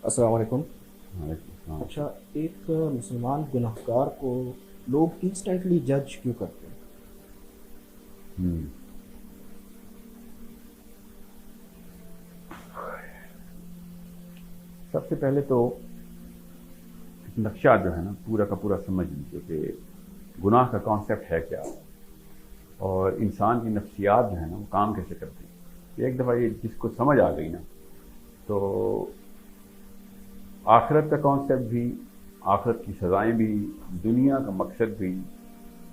السلام علیکم۔ وعلیکم السلام۔ اچھا، ایک مسلمان گناہگار کو لوگ انسٹنٹلی جج کیوں کرتے ہیں؟ ہوں سب سے پہلے تو نقشہ جو ہے نا پورا کا پورا سمجھ لیجیے کہ گناہ کا کانسیپٹ ہے کیا، اور انسان کی نفسیات جو ہے نا وہ کام کیسے کرتی ہیں۔ ایک دفعہ یہ جس کو سمجھ آ گئی نا، تو آخرت کا کانسیپٹ بھی، آخرت کی سزائیں بھی، دنیا کا مقصد بھی،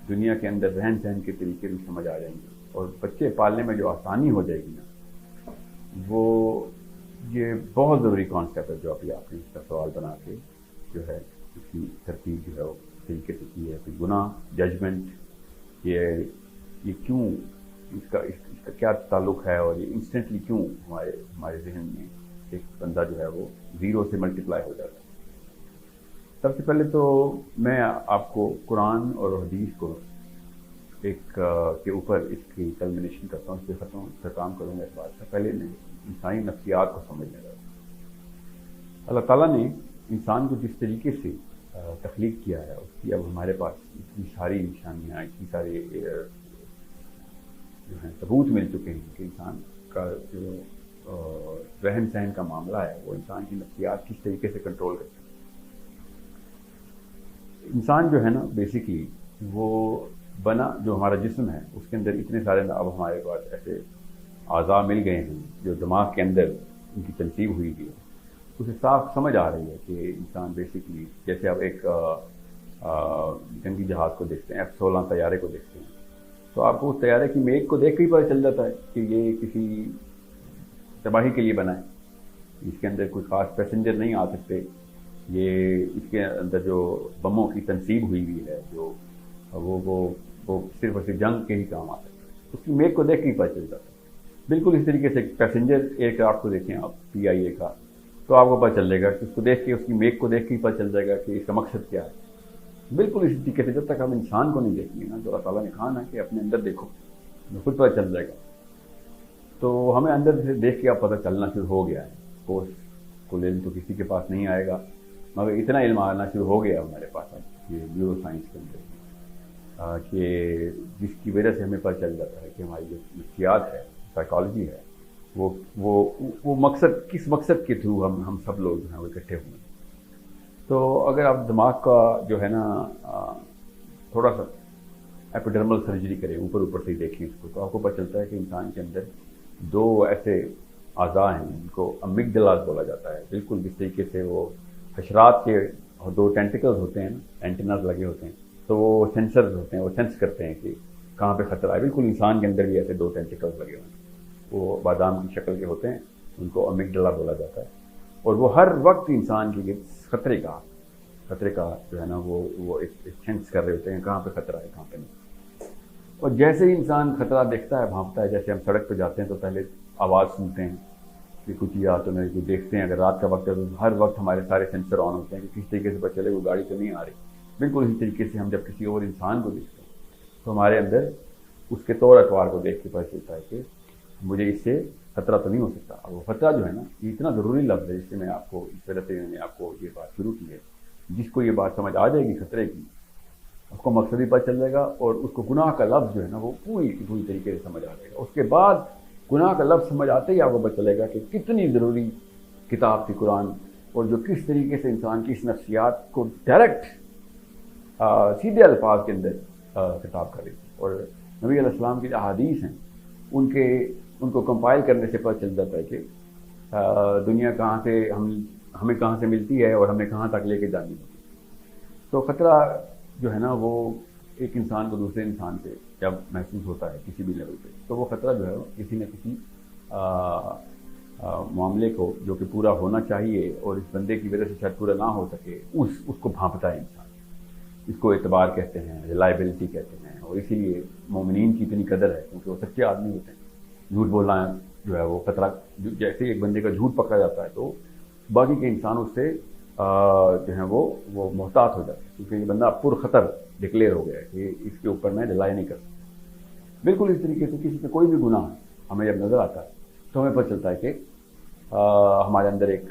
دنیا کے اندر رہن سہن کے طریقے بھی سمجھ آ جائیں گے، اور بچے پالنے میں جو آسانی ہو جائے گی نا، وہ یہ بہت ضروری کانسیپٹ ہے جو ابھی آپ نے اس کا سوال بنا کے جو ہے اس کی ترتیب جو ہے وہ طریقے سے کی ہے کہ گناہ، ججمنٹ، یہ کیوں، اس کا کیا تعلق ہے، اور یہ انسٹنٹلی کیوں ہمارے ذہن میں ایک بندہ جو ہے وہ زیرو سے ملٹیپلائی ہو جاتا ہے۔ سب سے پہلے تو میں آپ کو قرآن اور حدیث کو ایک کے اوپر اس کی کلمنیشن کرتا ہوں، اس پہ ختم کروں گا اس بات سے پہلے میں انسانی نفسیات کو سمجھنے لگا۔ اللہ تعالیٰ نے انسان کو جس طریقے سے تخلیق کیا ہے، اس کی اب ہمارے پاس اتنی ساری نشانیاں، اتنی سارے جو ہیں ثبوت مل چکے ہیں کہ انسان کا جو رہن سہن کا معاملہ ہے وہ انسان کی نفسیات کس طریقے سے کنٹرول کرتا ہے۔ انسان جو ہے نا بیسیکلی وہ بنا، جو ہمارا جسم ہے اس کے اندر اتنے سارے اب ہمارے پاس ایسے اعضاء مل گئے ہیں جو دماغ کے اندر ان کی تنصیب ہوئی گئی ہے، اسے صاف سمجھ آ رہی ہے کہ انسان بیسیکلی جیسے آپ ایک جنگی جہاز کو دیکھتے ہیں، F-16 طیارے کو دیکھتے ہیں، تو آپ کو اس طیارے کی میک کو دیکھ کے ہی پتہ چل جاتا ہے کہ یہ کسی تباہی کے لیے بنا ہے، اس کے اندر کوئی خاص پیسنجر نہیں آ سکتے، یہ اس کے اندر جو بموں کی تنصیب ہوئی ہوئی ہے جو وہ صرف اور صرف جنگ کے ہی کام آ سکتے ہیں، اس کی میک کو دیکھ کے ہی پتہ چل جاتا ہے۔ بالکل اس طریقے سے پیسنجر ایئر کرافٹ کو دیکھیں آپ، PIA کا، تو آپ کو پتہ چل جائے گا کہ اس کو دیکھ کے، اس کی میک کو دیکھ کے ہی پتہ چل جائے گا کہ اس کا مقصد کیا ہے۔ بالکل اسی طریقے سے جب تک ہم انسان کو نہیں دیکھیں گے نا، جو اللہ تعالیٰ نے کہا نا کہ اپنے اندر دیکھو، خود پتہ چل جائے گا، تو ہمیں اندر سے دیکھ کے اب پتہ چلنا شروع ہو گیا ہے۔ کورس کو علم تو کسی کے پاس نہیں آئے گا، مگر اتنا علم آنا شروع ہو گیا ہمارے پاس اب یہ نیورو سائنس کے اندر کہ جس کی وجہ سے ہمیں پتہ چل جاتا ہے کہ ہماری جو نفسیات ہے، سائیکالوجی ہے، وہ مقصد، کس مقصد کے تھرو ہم سب لوگ جو ہیں وہ اکٹھے ہوئے ہیں۔ تو اگر آپ دماغ کا جو ہے نا تھوڑا سا ایپیڈرمل سرجری کریں، اوپر سے ہی دیکھیں اس کو، تو آپ کو پتہ چلتا ہے کہ انسان کے اندر دو ایسے اعضاء ہیں جن کو امگڈلاز بولا جاتا ہے، بالکل جس طریقے سے وہ حشرات کے دو ٹینٹیکلز ہوتے ہیں، اینٹیناز لگے ہوتے ہیں، تو وہ سینسرز ہوتے ہیں، وہ سینس کرتے ہیں کہ کہاں پہ خطرہ ہے۔ بالکل انسان کے اندر بھی ایسے دو ٹینٹیکلز لگے ہوئے ہیں، وہ بادام کی شکل کے ہوتے ہیں، ان کو امگڈلا بولا جاتا ہے، اور وہ ہر وقت انسان کے لیے خطرے کا جو ہے نا وہ ایک سینس کر رہے ہوتے ہیں کہاں پہ خطرہ ہے، کہاں پہ نہیں۔ اور جیسے ہی انسان خطرہ دیکھتا ہے، بھانپتا ہے، جیسے ہم سڑک پہ جاتے ہیں تو پہلے آواز سنتے ہیں کہ کچھ یا تو نہیں، کچھ دیکھتے ہیں، اگر رات کا وقت ہے تو ہر وقت ہمارے سارے سینسر آن ہوتے ہیں کہ کس طریقے سے پتہ چلے وہ گاڑی تو نہیں آ رہی۔ بالکل اسی طریقے سے ہم جب کسی اور انسان کو دیکھتے ہیں تو ہمارے اندر اس کے طور اطوار کو دیکھ کے پتہ چلتا ہے کہ مجھے اس سے خطرہ تو نہیں ہو سکتا۔ اور وہ خطرہ جو ہے نا، یہ اتنا ضروری لفظ ہے، جس سے میں آپ کو اس وجہ سے میں نے آپ کو یہ بات شروع کی ہے۔ جس کو یہ بات سمجھ آ جائے گی خطرے کی، اس کو مقصد بھی پتہ چل جائے گا، اور اس کو گناہ کا لفظ جو ہے نا وہ پوری طریقے سے سمجھ آ جائے گا۔ اس کے بعد گناہ کا لفظ سمجھ آتے ہی آپ کو پتہ چلے گا کہ کتنی ضروری کتاب تھی قرآن، اور جو کس طریقے سے انسان کی اس نفسیات کو ڈائریکٹ سیدھے الفاظ کے اندر خطاب کر رہی تھی۔ اور نبی علیہ السلام کی جو احادیث ہیں ان کو کمپائل کرنے سے پتہ چل جاتا ہے کہ دنیا کہاں سے ہمیں کہاں سے ملتی ہے اور ہمیں کہاں تک لے کے جانی ہوتی ہے۔ تو خطرہ جو ہے نا وہ ایک انسان کو دوسرے انسان سے جب محسوس ہوتا ہے کسی بھی لیول پہ، تو وہ خطرہ جو ہے وہ کسی نہ کسی معاملے کو جو کہ پورا ہونا چاہیے اور اس بندے کی وجہ سے شاید پورا نہ ہو سکے، اس کو بھانپتا ہے انسان۔ اس کو اعتبار کہتے ہیں، ریلائبلٹی کہتے ہیں، اور اسی لیے مومنین کی اتنی قدر ہے کیونکہ وہ سچے آدمی ہوتے ہیں۔ جھوٹ بولنا جو ہے وہ خطرہ، جیسے ایک بندے کا جھوٹ پکڑا جاتا ہے تو باقی کے انسان اس سے جو ہیں وہ محتاط ہو جاتے ہیں، کیونکہ یہ بندہ پر خطر ڈکلیئر ہو گیا ہے کہ اس کے اوپر میں ریلائی نہیں کر سکتا۔ بالکل اس طریقے سے کسی کا کوئی بھی گناہ ہمیں جب نظر آتا ہے تو ہمیں پتہ چلتا ہے کہ ہمارے اندر ایک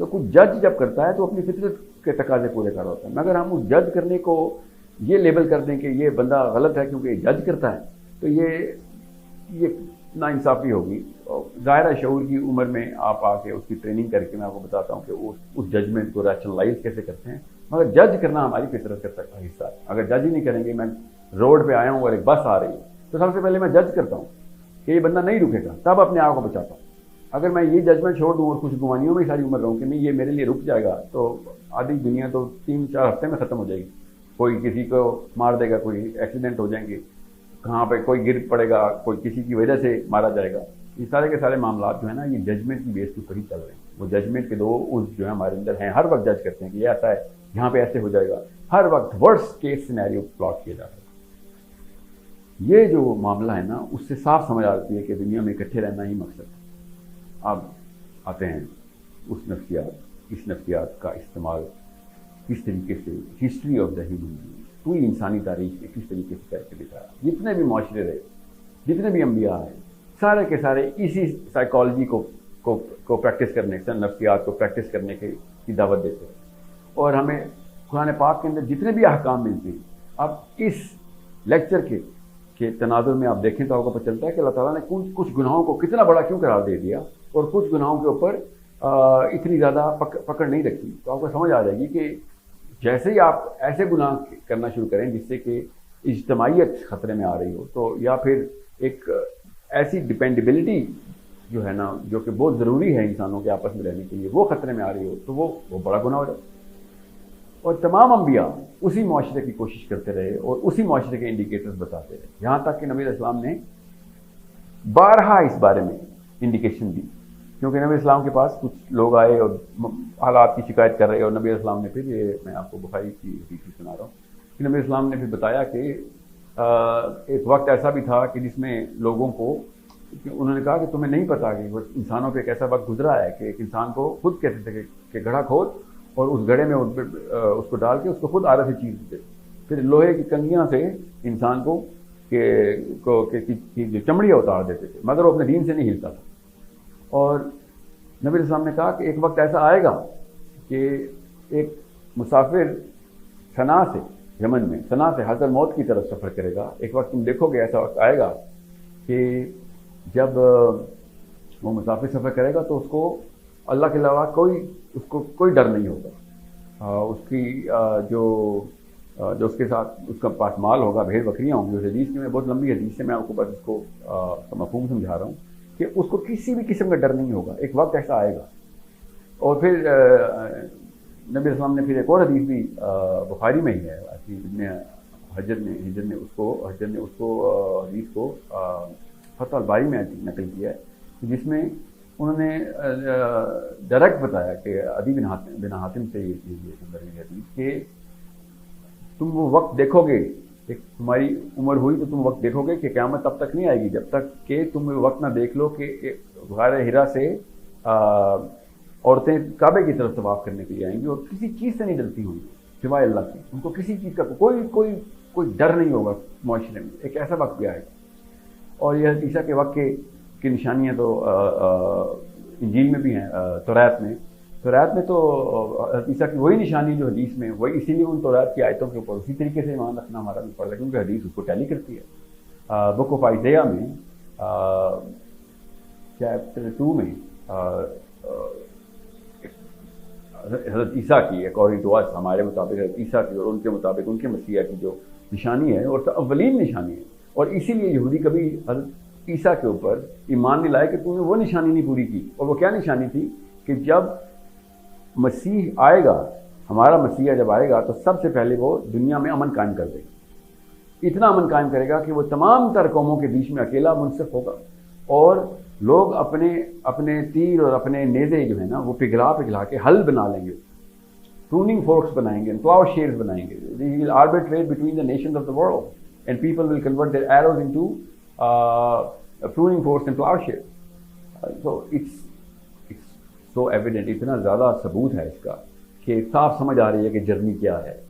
تو کچھ جج جب کرتا ہے تو اپنی فطرت کے تقاضے پورے کر رہا ہوتا ہے، مگر ہم اس جج کرنے کو یہ لیبل کر دیں کہ یہ بندہ غلط ہے کیونکہ یہ جج کرتا ہے، تو یہ ناانصافی ہوگی۔ ظاہر ہے شعور کی عمر میں آپ آ کے اس کی ٹریننگ کر کے میں آپ کو بتاتا ہوں کہ اس ججمنٹ کو ریشنلائز کیسے کرتے ہیں، مگر جج کرنا ہماری فطرت کا حصہ ہے۔ اگر جج ہی نہیں کریں گے، میں روڈ پہ آیا ہوں اور ایک بس آ رہی ہے تو سب سے پہلے میں جج کرتا ہوں کہ یہ بندہ نہیں رکے گا، تب اپنے آپ کو بچاتا ہوں۔ اگر میں یہ ججمنٹ چھوڑ دوں اور کچھ گمانیوں میں ساری عمر رہوں کہ نہیں یہ میرے لیے رک جائے گا، تو آدھی دنیا تو 3-4 ہفتے میں ختم ہو جائے گی۔ کوئی کسی کو مار دے گا، کوئی ایکسیڈنٹ ہو جائیں گے، کہاں پہ کوئی گر پڑے گا، کوئی کسی کی وجہ سے مارا جائے گا۔ یہ سارے کے سارے معاملات جو ہے نا، یہ ججمنٹ کی بیس کے اوپر ہی چل رہے ہیں۔ وہ ججمنٹ کے دو اس جو ہے ہمارے اندر ہیں، ہر وقت جج کرتے ہیں کہ یہ ایسا ہے، یہاں پہ ایسے ہو جائے گا، ہر وقت ورسٹ کیس سینیریو پلاٹ کیا جا رہا ہے۔ یہ جو معاملہ ہے نا، اس سے صاف سمجھ آتی ہے کہ دنیا میں اکٹھے رہنا ہی مقصد ہے۔ اب آتے ہیں اس نفسیات کا استعمال کس طریقے سے history of the human being, پوری انسانی تاریخ میں کس طریقے سے کر کے دکھایا۔ جتنے بھی معاشرے رہے، جتنے بھی انبیاء ہیں، سارے کے سارے اسی سائیکالوجی کو پریکٹس کرنے سے، نفسیات کو پریکٹس کرنے کی دعوت دیتے ہیں۔ اور ہمیں قرآن پاک کے اندر جتنے بھی احکام ملتے ہیں، اب اس لیکچر کے تناظر میں آپ دیکھیں تو آپ کو پتہ چلتا ہے کہ اللہ تعالیٰ نے کچھ گناہوں کو کتنا بڑا کیوں قرار دے دیا اور کچھ گناہوں کے اوپر اتنی زیادہ پکڑ نہیں رکھی۔ تو آپ کو سمجھ آ جائے گی کہ جیسے ہی آپ ایسے گناہ کرنا شروع کریں جس سے کہ اجتماعیت خطرے میں آ رہی ہو، تو یا پھر ایک ایسی ڈپینڈیبلٹی جو ہے نا، جو کہ بہت ضروری ہے انسانوں کے آپس میں رہنے کے لیے، وہ خطرے میں آ رہی ہو، تو وہ بڑا گناہ ہو جاتا ہے۔ اور تمام انبیاء اسی معاشرے کی کوشش کرتے رہے اور اسی معاشرے کے انڈیکیٹرز بتاتے رہے، یہاں تک کہ نبی علیہ السلام نے بارہا اس بارے میں انڈیکیشن دی، کیونکہ نبی اسلام کے پاس کچھ لوگ آئے اور حالات کی شکایت کر رہے، اور نبی اسلام نے پھر، یہ میں آپ کو بخاری کی حدیث سنا رہا ہوں کہ نبی اسلام نے پھر بتایا کہ ایک وقت ایسا بھی تھا کہ جس میں لوگوں کو، انہوں نے کہا کہ تمہیں نہیں پتا کہ انسانوں پہ ایک ایسا وقت گزرا ہے کہ ایک انسان کو خود کہتے تھے کہ گڑھا کھود اور اس گڑھے میں اس کو ڈال کے اس کو خود آدھا سی چیز دے، پھر لوہے کی کنگیاں سے انسان کو جو چمڑیاں اتار دیتے تھے، مگر وہ اپنے دین سے نہیں ہلتا تھا۔ اور نبی علیہ السلام نے کہا کہ ایک وقت ایسا آئے گا کہ ایک مسافر صنعاء سے، یمن میں صنعاء سے حضرت موت کی طرف سفر کرے گا، ایک وقت تم دیکھو گے ایسا وقت آئے گا کہ جب وہ مسافر سفر کرے گا تو اس کو اللہ کے علاوہ کوئی ڈر نہیں ہوگا، اس کی جو اس کے ساتھ اس کا پاس مال ہوگا، بھیڑ بکریاں ہوں گی۔ اس حدیث میں بہت لمبی حدیث سے میں آپ کو بس اس کو مفہوم سمجھا رہا ہوں کہ اس کو کسی بھی قسم کا ڈر نہیں ہوگا، ایک وقت ایسا آئے گا۔ اور پھر نبی السلام نے پھر ایک اور حدیث بھی بخاری میں ہی ہے، حجر نے اس کو حدیث کو فتح الباری میں نقل کیا ہے، جس میں انہوں نے ڈائریکٹ بتایا کہ عدی بن حاتم سے یہ حدیث کہ تم وہ وقت دیکھو گے، ایک تمہاری عمر ہوئی تو تم وقت دیکھو گے کہ قیامت تب تک نہیں آئے گی جب تک کہ تم وقت نہ دیکھ لو کہ غار حرا سے عورتیں کعبے کی طرف طواف کرنے کے لیے آئیں گی اور کسی چیز سے نہیں ڈرتی ہوں گی سوائے اللہ کی، ان کو کسی چیز کا کوئی ڈر نہیں ہوگا معاشرے میں، ایک ایسا وقت بھی آئے گا۔ اور یہ عیسیٰ کے وقت کی نشانیاں تو انجیل میں بھی ہیں، توریت میں تو عیسیٰ کی وہی نشانی جو حدیث میں، وہی اسی لیے ان توریت کی آیتوں کے اوپر اسی طریقے سے ایمان رکھنا ہمارا بھی پڑتا ہے، کیونکہ حدیث اس کو ٹیلی کرتی ہے۔ بک آف آئزیہ میں چیپٹر 2 میں حضرت عیسیٰ کی اکارڈنگ ٹو اس، ہمارے مطابق حضرت عیسیٰ کی اور ان کے مطابق ان کے مسیح کی جو نشانی ہے اور اولین نشانی ہے، اور اسی لیے یہودی کبھی حضرت عیسیٰ کے اوپر ایمان نہیں لائے کہ تم نے وہ نشانی نہیں پوری کی۔ اور وہ کیا نشانی تھی کہ جب مسیح آئے گا، ہمارا مسیح جب آئے گا تو سب سے پہلے وہ دنیا میں امن قائم کر دے گا، اتنا امن قائم کرے گا کہ وہ تمام تر قوموں کے بیچ میں اکیلا منصف ہوگا، اور لوگ اپنے تیر اور اپنے نیزے جو ہے نا وہ پگھلا کے حل بنا لیں گے، پروننگ فورکس بنائیں گے، پلاؤ شیئرز بنائیں گے۔ They will arbitrate between the nations of the world and people will convert their arrows into pruning forks and plowshares. So it's so evident، اتنا زیادہ ثبوت ہے اس کا کہ صاف سمجھ آ رہی ہے کہ جرنی کیا ہے۔